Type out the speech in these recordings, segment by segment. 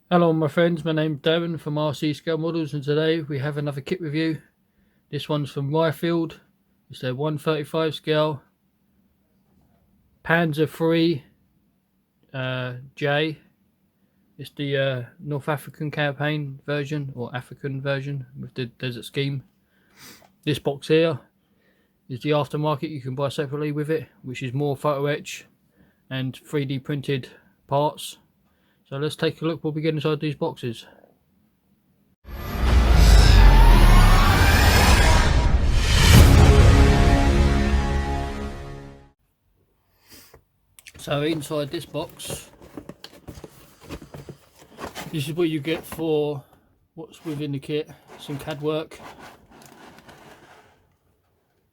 Hello my friends, my name's Darren from RC Scale Models, and today we have another kit review. This one's from Ryefield. It's their 135 scale Panzerkampfwagen J. It's the North African campaign version, or African version, with the desert scheme. This box here is the aftermarket you can buy separately with it, which is more photo etch and 3D printed parts. So let's take a look what we get inside these boxes. So inside this box, this is what you get for what's within the kit. Some CAD work.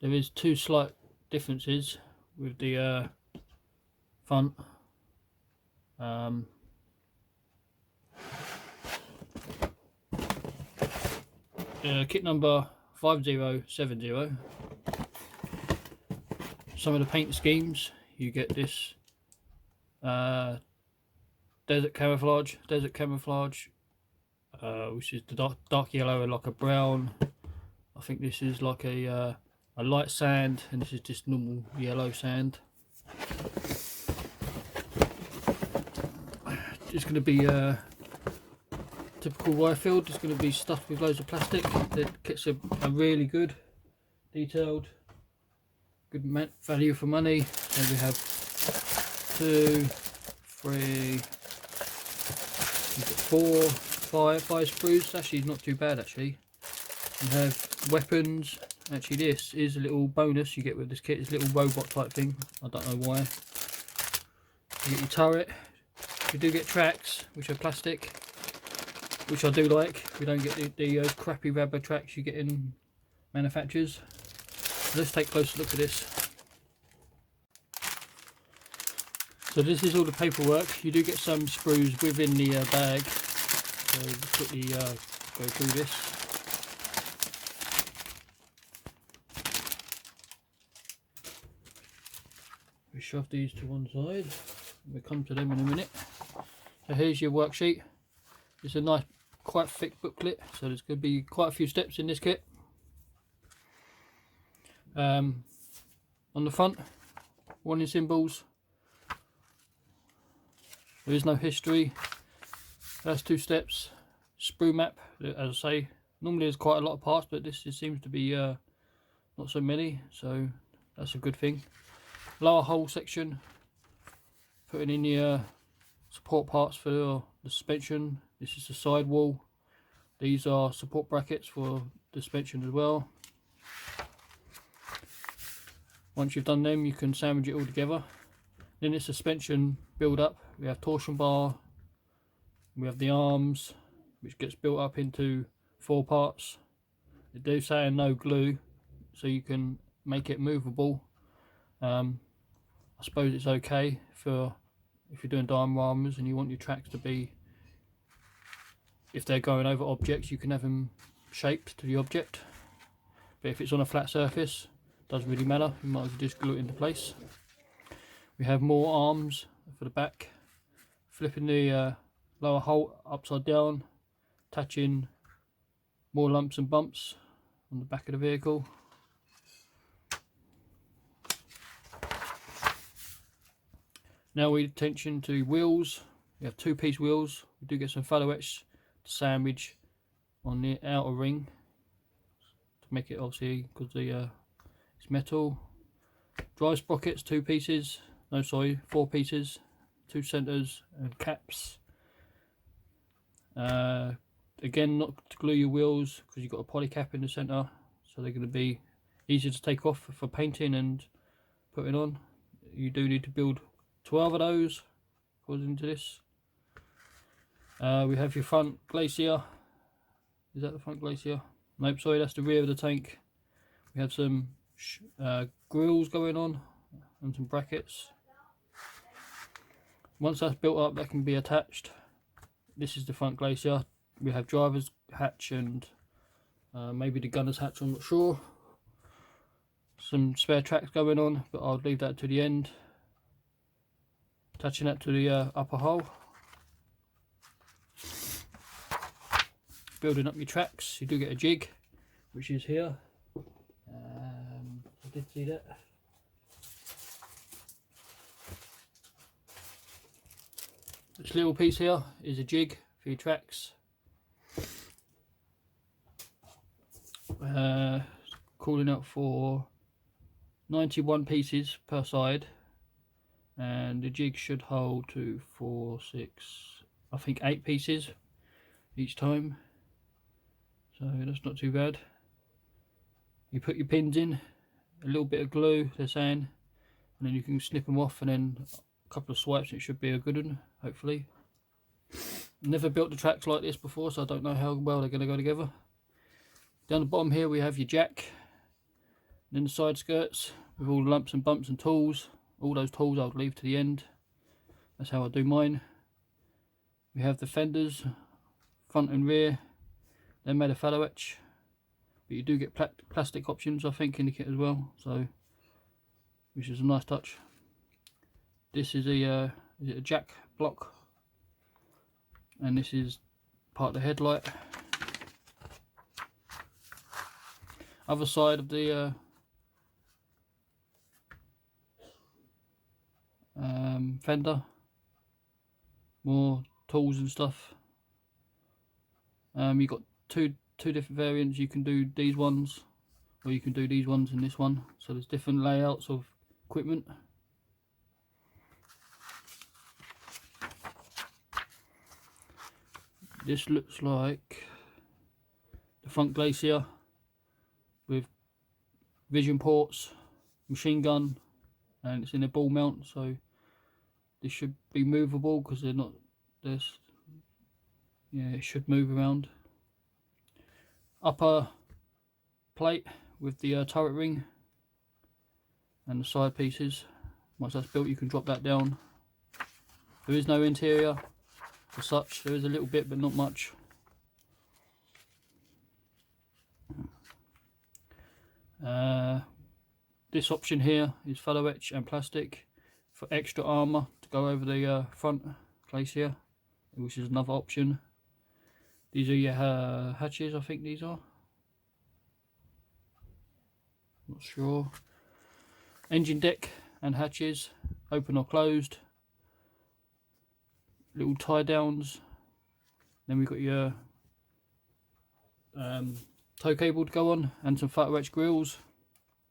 There is two slight differences with the front. Kit number 5070. Some of the paint schemes, you get this desert camouflage, which is the dark yellow and like a brown. I think this is like a light sand, and this is just normal yellow sand. It's going to be typical Ryefield. It's going to be stuffed with loads of plastic. The kits are really good, detailed, good value for money. So we have 2, 3, 4, 5 sprues. Actually not too bad actually. You have weapons. Actually this is a little bonus you get with this kit. It's a little robot type thing. I don't know why. You get your turret. You do get tracks which are plastic, which I do like. We don't get the crappy rubber tracks you get in manufacturers. So let's take a closer look at this. So this is all the paperwork. You do get some sprues within the bag. So we'll quickly go through this. We shove these to one side. We'll come to them in a minute. So here's your worksheet. It's a nice, quite thick booklet. So there's going to be quite a few steps in this kit. On the front, warning symbols. There is no history. That's 2 steps. Sprue map, as I say. Normally there's quite a lot of parts, but this just seems to be not so many, so that's a good thing. Lower hull section, putting in the support parts for the suspension. This is the sidewall. These are support brackets for the suspension as well. Once you've done them, you can sandwich it all together. Then the suspension build up. We have torsion bar, we have the arms, which gets built up into 4 parts. They do say no glue, so you can make it movable. I suppose it's okay for if you're doing dioramas and you want your tracks to be, if they're going over objects, you can have them shaped to the object. But if it's on a flat surface, it doesn't really matter. You might as well just glue it into place. We have more arms for the back, flipping the lower hull upside down, attaching more lumps and bumps on the back of the vehicle. Now we attention to wheels. We have 2-piece wheels. We do get some photo etch to sandwich on the outer ring to make it, obviously, because it's metal. Drive sprockets, 2 pieces. No, sorry, 4 pieces. 2 centers and caps. Again, not to glue your wheels because you've got a poly cap in the center, so they're going to be easier to take off for painting and putting on. You do need to build 12 of those according to this. We have your front Glacier. Is that the front Glacier? Nope, sorry, that's the rear of the tank. We have some grills going on and some brackets. Once that's built up, that can be attached. This is the front Glacier. We have driver's hatch and maybe the gunner's hatch, I'm not sure. Some spare tracks going on, but I'll leave that to the end. Attaching that to the upper hull. building up your tracks, you do get a jig, which is here. I did see that. This little piece here is a jig for your tracks. Calling out for 91 pieces per side, and the jig should hold 2, 4, 6, I think 8 pieces each time, so that's not too bad. You put your pins in, a little bit of glue they're saying, and then you can snip them off, and then a couple of swipes and it should be a good one, hopefully. Never built the tracks like this before, so I don't know how well they're going to go together. Down the bottom here we have your jack, and then the side skirts with all the lumps and bumps and tools. All those tools I would leave to the end. That's how I do mine. We have the fenders, front and rear. They're made of fellow etch, but you do get plastic options I think in the kit as well, so which is a nice touch. This is a is it a jack block, and this is part of the headlight. Other side of the fender, more tools and stuff. You've got two different variants. You can do these ones, or you can do these ones and this one, so there's different layouts of equipment. This looks like the front Glacier with vision ports, machine gun, and it's in a ball mount, so this should be movable because they're not this. Yeah, it should move around. Upper plate with the turret ring and the side pieces. Once that's built, you can drop that down. There is no interior as such. There is a little bit, but not much. This option here is fellow etch and plastic for extra armour to go over the front Glacier, which is another option. These are your hatches, I think these are. Not sure. Engine deck and hatches, open or closed. Little tie downs. Then we've got your tow cable to go on, and some photo etch grills,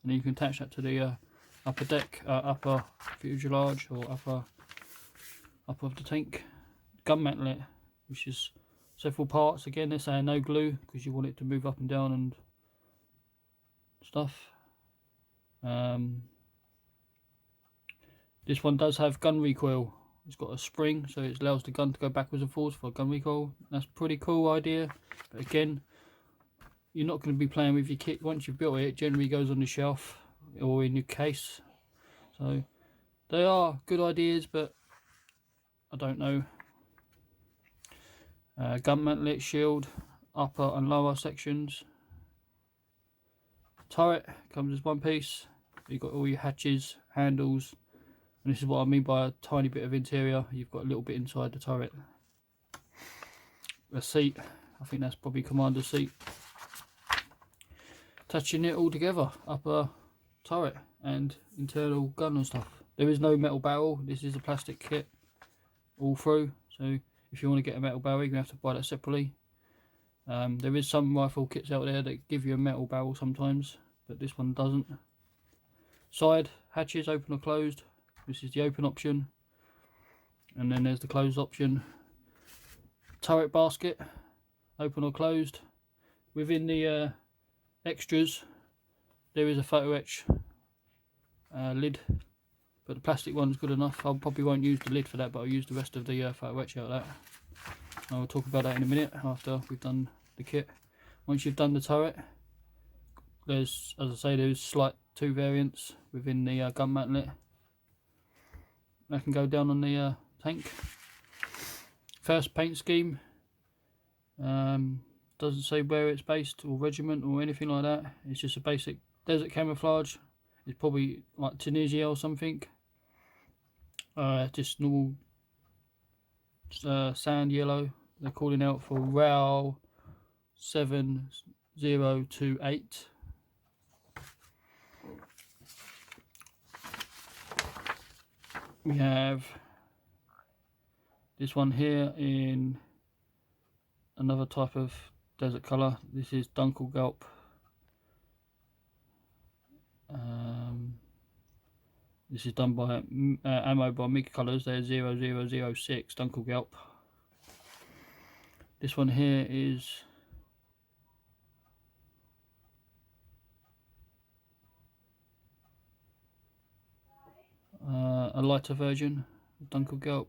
and then you can attach that to the upper deck, upper fuselage, or upper of the tank. Gun mantlet, which is several parts. Again, they're saying no glue because you want it to move up and down and stuff. This one does have gun recoil. It's got a spring, so it allows the gun to go backwards and forwards for gun recoil. That's a pretty cool idea, but again, you're not going to be playing with your kit once you've built it. It generally goes on the shelf or in your case, so they are good ideas, but I don't know. Gun mantlet shield, upper and lower sections. Turret comes as one piece. You've got all your hatches, handles, and this is what I mean by a tiny bit of interior. You've got a little bit inside the turret. A seat, I think that's probably commander's seat. Touching it all together, upper turret and internal gun and stuff. There is no metal barrel. This is a plastic kit all through, so if you want to get a metal barrel, you're going to have to buy that separately. There is some rifle kits out there that give you a metal barrel sometimes, but this one doesn't. Side hatches, open or closed. This is the open option, and then there's the closed option. Turret basket, open or closed. Within the extras, there is a photo etch lid, but the plastic one's good enough. I probably won't use the lid for that, but I'll use the rest of the photo etch out of that. I'll talk about that in a minute after we've done the kit. Once you've done the turret, there's, as I say, there's slight two variants within the gun mantlet. That can go down on the tank. First paint scheme, doesn't say where it's based or regiment or anything like that. It's just a basic desert camouflage. It's probably like Tunisia or something. Just normal sand yellow. They're calling out for Pz.Kpfw.III We have this one here in another type of desert colour. This is Dunkelgelb. This is done by ammo by MIG colours. They're 0006 Dunkelgelb. This one here is a lighter version of Dunkelgelb.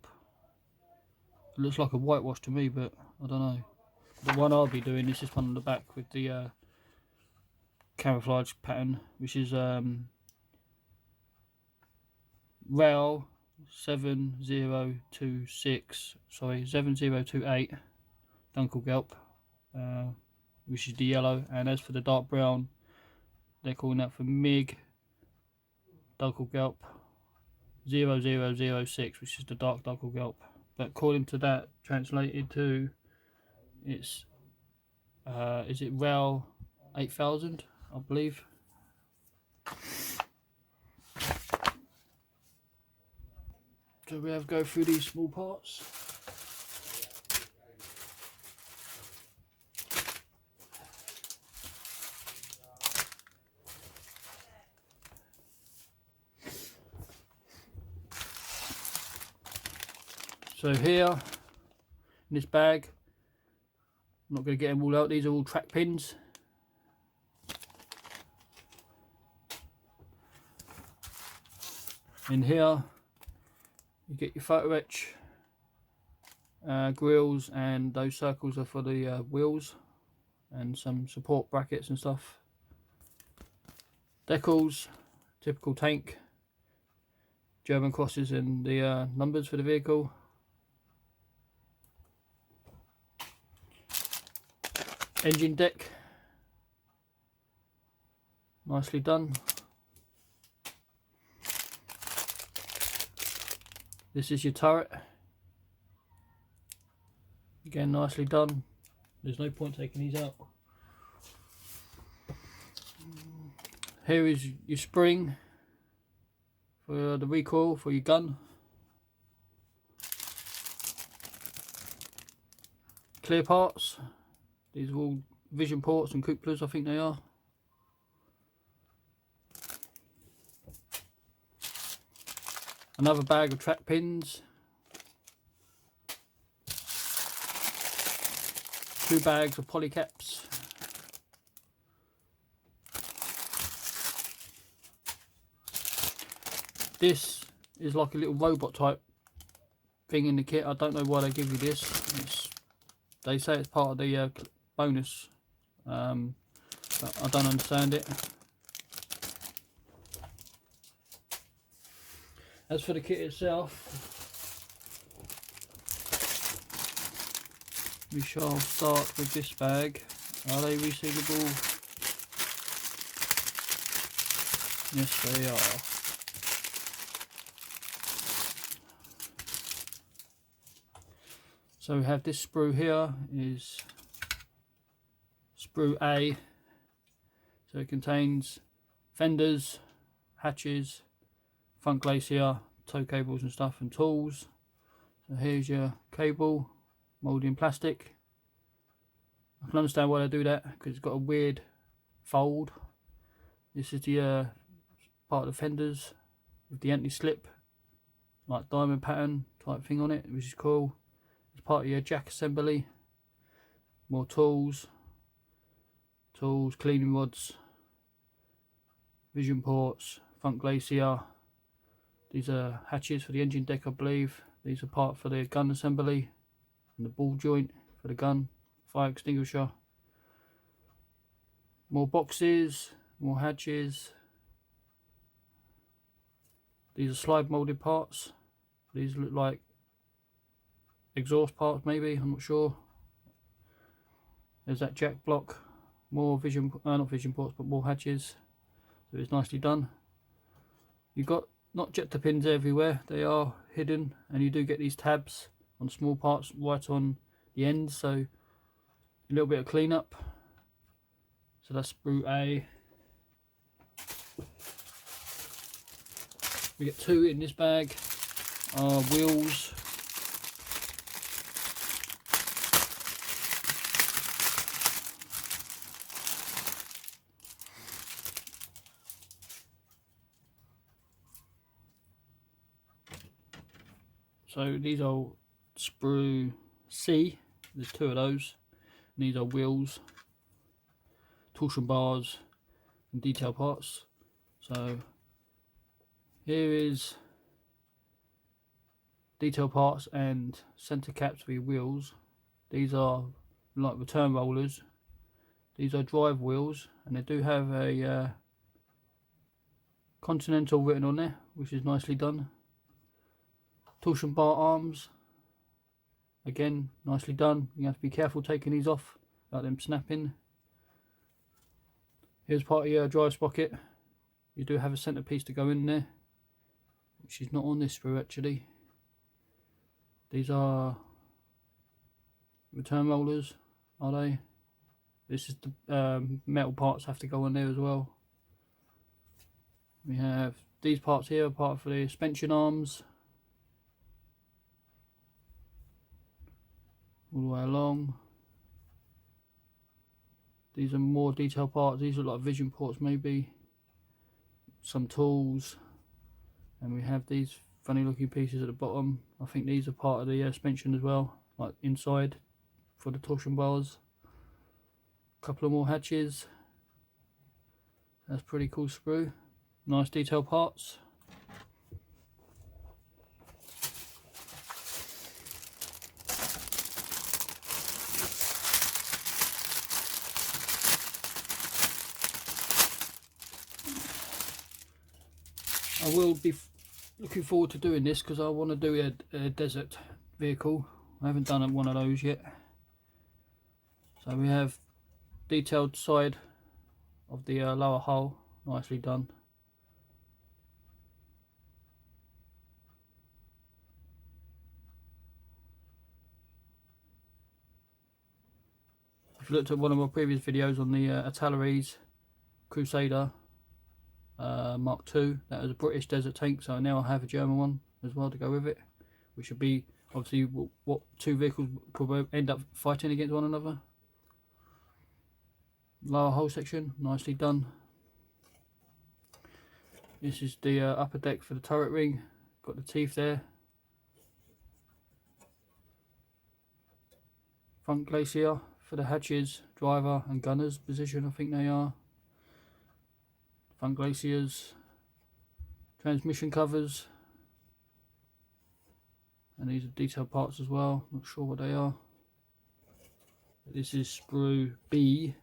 It looks like a whitewash to me, but I don't know. The one I'll be doing is this one on the back with the camouflage pattern, which is Rail 7028 Dunkelgelb, which is the yellow, and as for the dark brown, they're calling that for MIG Dunkelgelb 0006, which is the dark Dunkelgelb. But according to that, translated to, it's is it Rail 8000, I believe. So we have to go through these small parts. So here, in this bag, I'm not going to get them all out, these are all track pins. In here, you get your photo etch grills, and those circles are for the wheels, and some support brackets and stuff. Decals, typical tank, German crosses and the numbers for the vehicle. Engine deck, nicely done. This is your turret, again nicely done. There's no point taking these out. Here is your spring for the recoil for your gun. Clear parts, these are all vision ports and couplers, I think they are. Another bag of track pins. 2 bags of polycaps. This is like a little robot type thing in the kit. I don't know why they give you this. They say it's part of the bonus, but I don't understand it. As for the kit itself, we shall start with this bag. Are they resealable? Yes, they are. So we have this sprue here, is Sprue A. So it contains fenders, hatches, front Glacier, tow cables and stuff, and tools. So here's your cable, moulded in plastic. I can understand why they do that, because it's got a weird fold. This is the part of the fenders with the anti-slip, like diamond pattern type thing on it, which is cool. It's part of your jack assembly. More tools, cleaning rods, vision ports, front Glacier. These are hatches for the engine deck, I believe. These are part for the gun assembly and the ball joint for the gun, fire extinguisher. More boxes, more hatches. These are slide molded parts. These look like exhaust parts maybe, I'm not sure. There's that jack block. More vision, not vision ports, but more hatches. So it's nicely done. You've got not ejector pins everywhere, they are hidden, and you do get these tabs on small parts right on the ends, so it little bit of cleanup. So that's Sprue A. We get 2 in this bag. Our wheels. So these are Sprue C, there's 2 of those, and these are wheels, torsion bars and detail parts. So here is detail parts and centre caps for your wheels. These are like return rollers. These are drive wheels, and they do have a Continental written on there, which is nicely done. Torsion bar arms, again nicely done. You have to be careful taking these off, like them snapping. Here's part of your drive sprocket. You do have a centrepiece to go in there, which is not on this sprue actually. These are return rollers, are they? This is the metal parts have to go on there as well. We have these parts here, part for the suspension arms, all the way along. These are more detailed parts. These are like vision ports maybe. Some tools. And we have these funny looking pieces at the bottom. I think these are part of the suspension as well, like inside for the torsion bars. A couple of more hatches. That's pretty cool sprue. Nice detailed parts. I will be looking forward to doing this because I want to do a desert vehicle. I haven't done one of those yet. So we have detailed side of the lower hull, nicely done. If you looked at one of my previous videos on the Artillery's Crusader Mark II, that was a British desert tank, so now I have a German one as well to go with it, which should be obviously what 2 vehicles could end up fighting against one another. Lower hull section, nicely done. This is the upper deck for the turret ring, got the teeth there. Front Glacier for the hatches, driver and gunner's position, I think they are. Front Glaciers, transmission covers, and these are detailed parts as well, not sure what they are. This is Sprue B.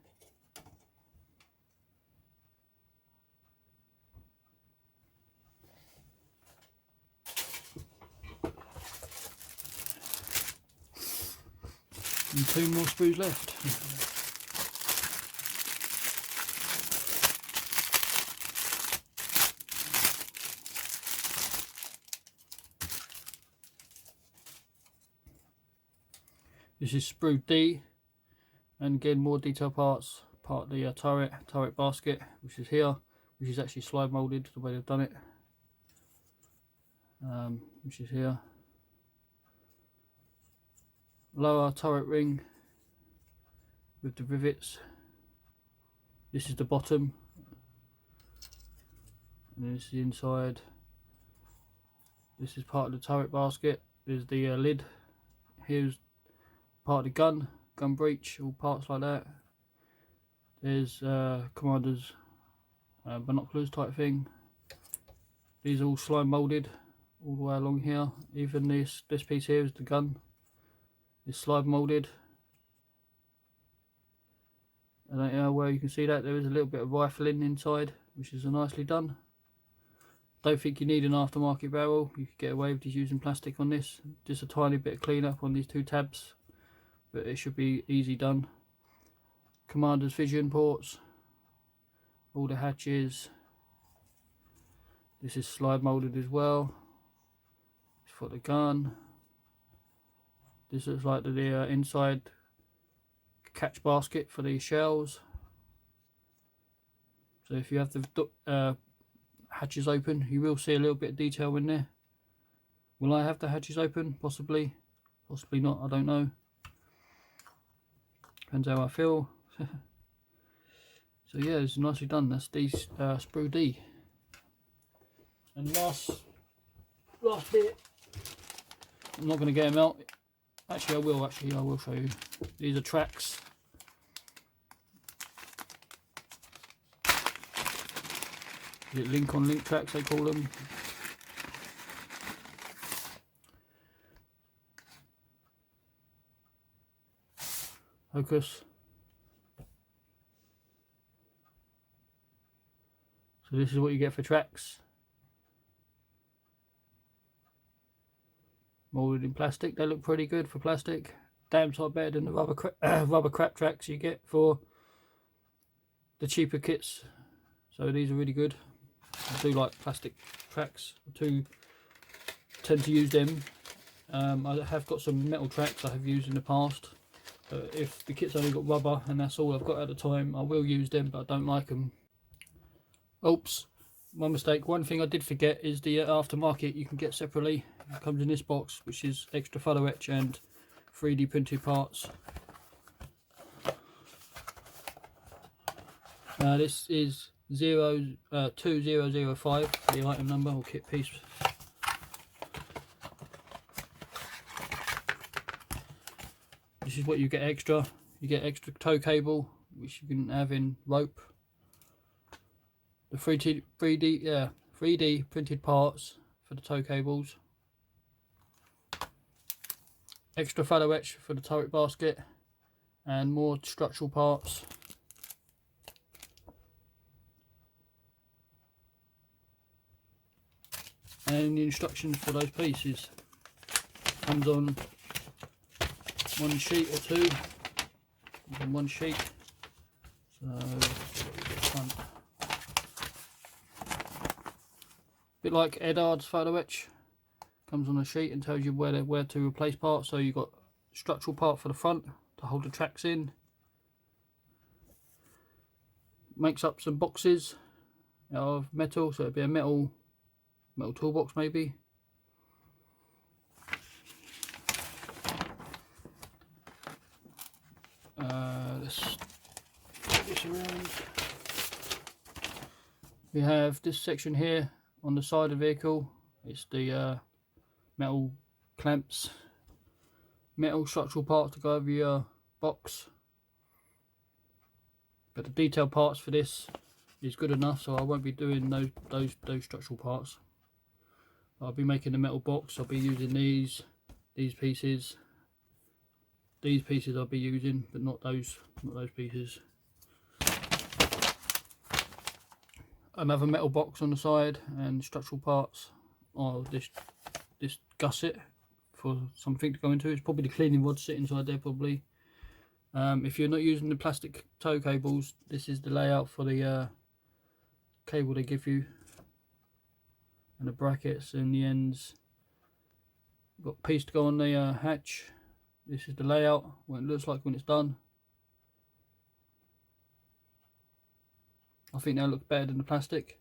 And 2 more sprues left. This is Sprue D, and again more detailed parts, part of the turret basket, which is here, which is actually slide moulded the way they've done it, which is here. Lower turret ring with the rivets. This is the bottom, and this is the inside. This is part of the turret basket. There's the lid. Here's part of the gun breech, all parts like that. There's commander's binoculars type thing. These are all slime moulded all the way along here. Even this piece here is the gun. It's slide moulded. I don't know where you can see that. There is a little bit of rifling inside, which is nicely done. Don't think you need an aftermarket barrel. You could get away with just using plastic on this. Just a tiny bit of cleanup on these 2 tabs, but it should be easy done. Commander's vision ports, all the hatches. This is slide moulded as well. It's for the gun. This looks like the inside catch basket for these shells. So if you have the hatches open, you will see a little bit of detail in there. Will I have the hatches open? Possibly. Possibly not, I don't know. Depends how I feel. So yeah, it's nicely done. That's these Sprue D. And last bit, I'm not going to get them out. Actually, I will show you. These are tracks. Is it link on link tracks they call them? Focus. So this is what you get for tracks. Molded in plastic. They look pretty good for plastic. Damn sight better than the rubber crap tracks you get for the cheaper kits. So these are really good. I do like plastic tracks. I do tend to use them. I have got some metal tracks I have used in the past. If the kit's only got rubber and that's all I've got at the time, I will use them, but I don't like them. Oops, my mistake. One thing I did forget is the aftermarket you can get separately. It comes in this box, which is extra photo etch and 3D printed parts. This is 2005, the item number or kit piece. This is what you get extra. You get extra tow cable, which you can have in rope. The 3D printed parts for the tow cables. Extra photo etch for the turret basket, and more structural parts. And the instructions for those pieces comes on one sheet or two. On one sheet. So bit like Edard's photo etch, comes on a sheet and tells you where to replace parts. So you've got structural part for the front to hold the tracks in. Makes up some boxes out of metal, so it'd be a metal toolbox maybe. Let's put this around. We have this section here on the side of the vehicle. It's the metal clamps, metal structural parts to go over your box. But the detail parts for this is good enough, so I won't be doing those structural parts. I'll be making the metal box. I'll be using these pieces. These pieces I'll be using, but not those pieces. Another metal box on the side and structural parts. Oh, this gusset for something to go into. It's probably the cleaning rod sit inside there probably. If you're not using the plastic tow cables, this is the layout for the cable they give you, and the brackets and the ends. Got a piece to go on the hatch. This is the layout, what it looks like when it's done. I think that looks better than the plastic.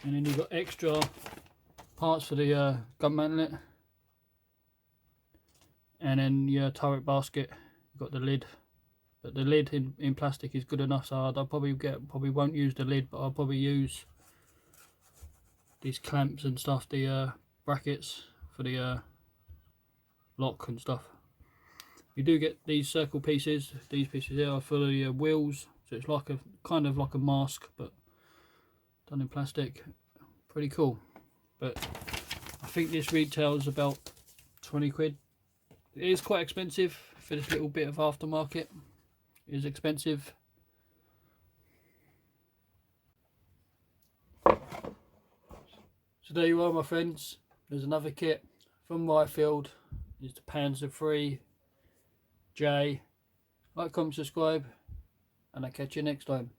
And then you've got extra parts for the gun mantlet, and then your turret basket. You've got the lid, but the lid in plastic is good enough, so I'll probably won't use the lid, but I'll probably use these clamps and stuff, the brackets for the lock and stuff. You do get these circle pieces. These pieces here are for the wheels, so it's like a kind of like a mask, but done in plastic. Pretty cool. But I think this retails about 20 quid. It is quite expensive for this little bit of aftermarket. It is expensive. So there you are, my friends. There's another kit from Ryefield. It's the Panzerkampfwagen. Like, comment, subscribe, and I'll catch you next time.